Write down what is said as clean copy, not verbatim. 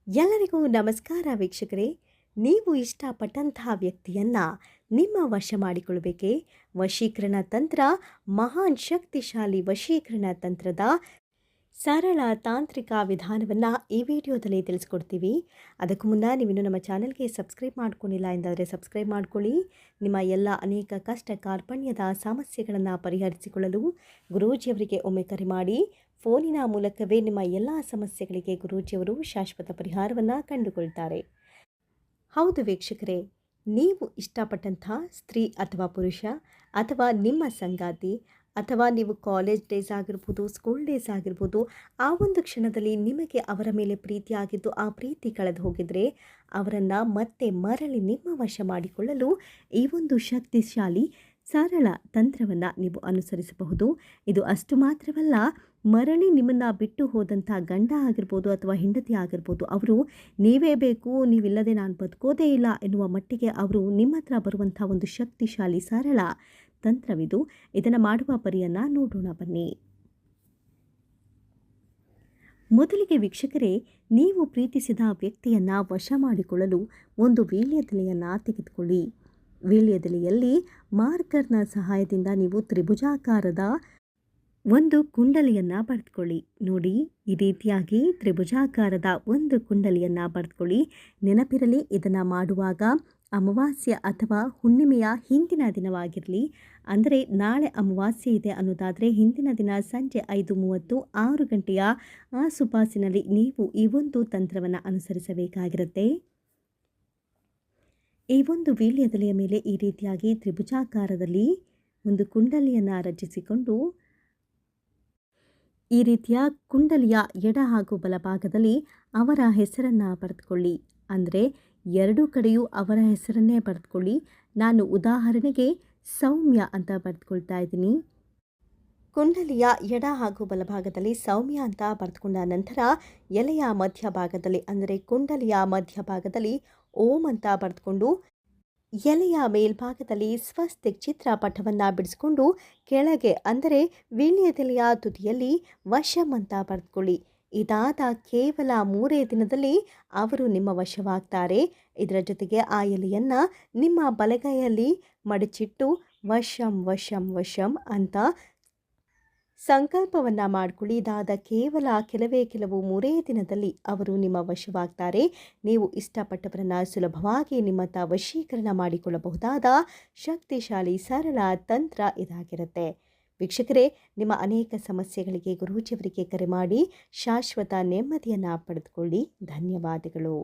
ಎಲ್ಲರಿಗೂ ನಮಸ್ಕಾರ ವೀಕ್ಷಕರೇ. ನೀವು ಇಷ್ಟಪಟ್ಟಂತಹ ವ್ಯಕ್ತಿಯನ್ನು ನಿಮ್ಮ ವಶ ಮಾಡಿಕೊಳ್ಳಬೇಕೇ? ವಶೀಕರಣ ತಂತ್ರ ಮಹಾನ್ ಶಕ್ತಿಶಾಲಿ ವಶೀಕರಣ ತಂತ್ರದ ಸರಳ ತಾಂತ್ರಿಕ ವಿಧಾನವನ್ನು ಈ ವಿಡಿಯೋದಲ್ಲಿ ತಿಳಿಸ್ಕೊಡ್ತೀವಿ. ಅದಕ್ಕೂ ಮುನ್ನ ನೀವಿನ್ನು ನಮ್ಮ ಚಾನಲ್ಗೆ ಸಬ್ಸ್ಕ್ರೈಬ್ ಮಾಡ್ಕೊಂಡಿಲ್ಲ ಎಂದಾದರೆ ಸಬ್ಸ್ಕ್ರೈಬ್ ಮಾಡ್ಕೊಳ್ಳಿ. ನಿಮ್ಮ ಎಲ್ಲ ಅನೇಕ ಕಷ್ಟ ಕಾರ್ಪಣ್ಯದ ಸಮಸ್ಯೆಗಳನ್ನು ಪರಿಹರಿಸಿಕೊಳ್ಳಲು ಗುರೂಜಿಯವರಿಗೆ ಒಮ್ಮೆ ಕರೆ ಮಾಡಿ. ಫೋನಿನ ಮೂಲಕವೇ ನಿಮ್ಮ ಎಲ್ಲ ಸಮಸ್ಯೆಗಳಿಗೆ ಗುರೂಜಿಯವರು ಶಾಶ್ವತ ಪರಿಹಾರವನ್ನು ಕಂಡುಕೊಳ್ತಾರೆ. ಹೌದು ವೀಕ್ಷಕರೇ, ನೀವು ಇಷ್ಟಪಟ್ಟಂಥ ಸ್ತ್ರೀ ಅಥವಾ ಪುರುಷ ಅಥವಾ ನಿಮ್ಮ ಸಂಗಾತಿ ಅಥವಾ ನೀವು ಕಾಲೇಜ್ ಡೇಸ್ ಆಗಿರ್ಬೋದು, ಸ್ಕೂಲ್ ಡೇಸ್ ಆಗಿರ್ಬೋದು, ಆ ಒಂದು ಕ್ಷಣದಲ್ಲಿ ನಿಮಗೆ ಅವರ ಮೇಲೆ ಪ್ರೀತಿಯಾಗಿದ್ದು ಆ ಪ್ರೀತಿ ಕಳೆದು ಹೋಗಿದರೆ ಅವರನ್ನು ಮತ್ತೆ ಮರಳಿ ನಿಮ್ಮ ವಶ ಮಾಡಿಕೊಳ್ಳಲು ಈ ಒಂದು ಶಕ್ತಿಶಾಲಿ ಸರಳ ತಂತ್ರವನ್ನು ನೀವು ಅನುಸರಿಸಬಹುದು. ಇದು ಅಷ್ಟು ಮಾತ್ರವಲ್ಲ, ಮರಳಿ ನಿಮ್ಮನ್ನು ಬಿಟ್ಟು ಹೋದಂಥ ಗಂಡ ಆಗಿರ್ಬೋದು ಅಥವಾ ಹೆಂಡತಿ ಆಗಿರ್ಬೋದು, ಅವರು ನೀವೇ ಬೇಕು, ನೀವಿಲ್ಲದೆ ನಾನು ಬದುಕೋದೇ ಇಲ್ಲ ಎನ್ನುವ ಮಟ್ಟಿಗೆ ಅವರು ನಿಮ್ಮ ಹತ್ರ ಬರುವಂಥ ಒಂದು ಶಕ್ತಿಶಾಲಿ ಸರಳ ತಂತ್ರವಿದು. ಇದನ್ನು ಮಾಡುವ ಪರಿಯನ್ನು ನೋಡೋಣ ಬನ್ನಿ. ಮೊದಲಿಗೆ ವೀಕ್ಷಕರೇ, ನೀವು ಪ್ರೀತಿಸಿದ ವ್ಯಕ್ತಿಯನ್ನು ವಶ ಮಾಡಿಕೊಳ್ಳಲು ಒಂದು ವೀಳ್ಯದೆಲೆಯನ್ನು ತೆಗೆದುಕೊಳ್ಳಿ. ವೀಳ್ಯದೆಲೆಯಲ್ಲಿ ಮಾರ್ಕರ್ನ ಸಹಾಯದಿಂದ ನೀವು ತ್ರಿಭುಜಾಕಾರದ ಒಂದು ಕುಂಡಲಿಯನ್ನು ಬರೆದುಕೊಳ್ಳಿ. ನೋಡಿ, ಈ ರೀತಿಯಾಗಿ ತ್ರಿಭುಜಾಕಾರದ ಒಂದು ಕುಂಡಲಿಯನ್ನು ಬರೆದುಕೊಳ್ಳಿ. ನೆನಪಿರಲಿ, ಇದನ್ನು ಮಾಡುವಾಗ ಅಮಾವಾಸ್ಯೆ ಅಥವಾ ಹುಣ್ಣಿಮೆಯ ಹಿಂದಿನ ದಿನವಾಗಿರಲಿ. ಅಂದರೆ ನಾಳೆ ಅಮಾವಾಸ್ಯೆ ಇದೆ ಅನ್ನೋದಾದರೆ ಹಿಂದಿನ ದಿನ ಸಂಜೆ 5:30 6 ಗಂಟೆಯ ಆಸುಪಾಸಿನಲ್ಲಿ ನೀವು ಈ ಒಂದು ತಂತ್ರವನ್ನು ಅನುಸರಿಸಬೇಕಾಗಿರುತ್ತೆ. ಈ ಒಂದು ವೀಳ್ಯದೆಲೆಯ ಮೇಲೆ ಈ ರೀತಿಯಾಗಿ ತ್ರಿಭುಜಾಕಾರದಲ್ಲಿ ಒಂದು ಕುಂಡಲಿಯನ್ನು ರಚಿಸಿಕೊಂಡು ಈ ರೀತಿಯ ಕುಂಡಲಿಯ ಎಡ ಹಾಗೂ ಬಲಭಾಗದಲ್ಲಿ ಅವರ ಹೆಸರನ್ನು ಬರೆದುಕೊಳ್ಳಿ. ಅಂದರೆ ಎರಡೂ ಕಡೆಯೂ ಅವರ ಹೆಸರನ್ನೇ ಬರೆದುಕೊಳ್ಳಿ. ನಾನು ಉದಾಹರಣೆಗೆ ಸೌಮ್ಯ ಅಂತ ಬರೆದುಕೊಳ್ತಾ ಇದ್ದೀನಿ. ಕುಂಡಲಿಯ ಎಡ ಹಾಗೂ ಬಲಭಾಗದಲ್ಲಿ ಸೌಮ್ಯ ಅಂತ ಬರೆದುಕೊಂಡ ನಂತರ ಎಲೆಯ ಮಧ್ಯಭಾಗದಲ್ಲಿ ಅಂದರೆ ಕುಂಡಲಿಯ ಮಧ್ಯಭಾಗದಲ್ಲಿ ಓಂ ಅಂತ ಬರೆದುಕೊಂಡು ಎಲೆಯ ಮೇಲ್ಭಾಗದಲ್ಲಿ ಸ್ವಸ್ತಿಕ್ ಚಿತ್ರಪಟವನ್ನು ಬಿಡಿಸಿಕೊಂಡು ಕೆಳಗೆ ಅಂದರೆ ವೀಳ್ಯದೆಲೆಯ ತುದಿಯಲ್ಲಿ ವಶಂ ಅಂತ ಬರೆದುಕೊಳ್ಳಿ. ಇದಾದ ಕೇವಲ 3 ದಿನದಲ್ಲಿ ಅವರು ನಿಮ್ಮ ವಶವಾಗ್ತಾರೆ. ಇದರ ಜೊತೆಗೆ ಆ ಎಲೆಯನ್ನು ನಿಮ್ಮ ಬಲಗೈಯಲ್ಲಿ ಮಡಚಿಟ್ಟು ವಶಂ ವಶಂ ವಶಂ ಅಂತ ಸಂಕಲ್ಪವನ್ನು ಮಾಡಿಕೊಳ್ಳಿ. ಇದಾದ ಕೇವಲ ಕೆಲವು 3 ದಿನದಲ್ಲಿ ಅವರು ನಿಮ್ಮ ವಶವಾಗ್ತಾರೆ. ನೀವು ಇಷ್ಟಪಟ್ಟವರನ್ನು ಸುಲಭವಾಗಿ ನಿಮ್ಮತ್ತ ವಶೀಕರಣ ಮಾಡಿಕೊಳ್ಳಬಹುದಾದ ಶಕ್ತಿಶಾಲಿ ಸರಳ ತಂತ್ರ ಇದಾಗಿರುತ್ತೆ. ವೀಕ್ಷಕರೇ, ನಿಮ್ಮ ಅನೇಕ ಸಮಸ್ಯೆಗಳಿಗೆ ಗುರೂಜಿಯವರಿಗೆ ಕರೆ ಮಾಡಿ ಶಾಶ್ವತ ನೆಮ್ಮದಿಯನ್ನು ಪಡೆದುಕೊಳ್ಳಿ. ಧನ್ಯವಾದಗಳು.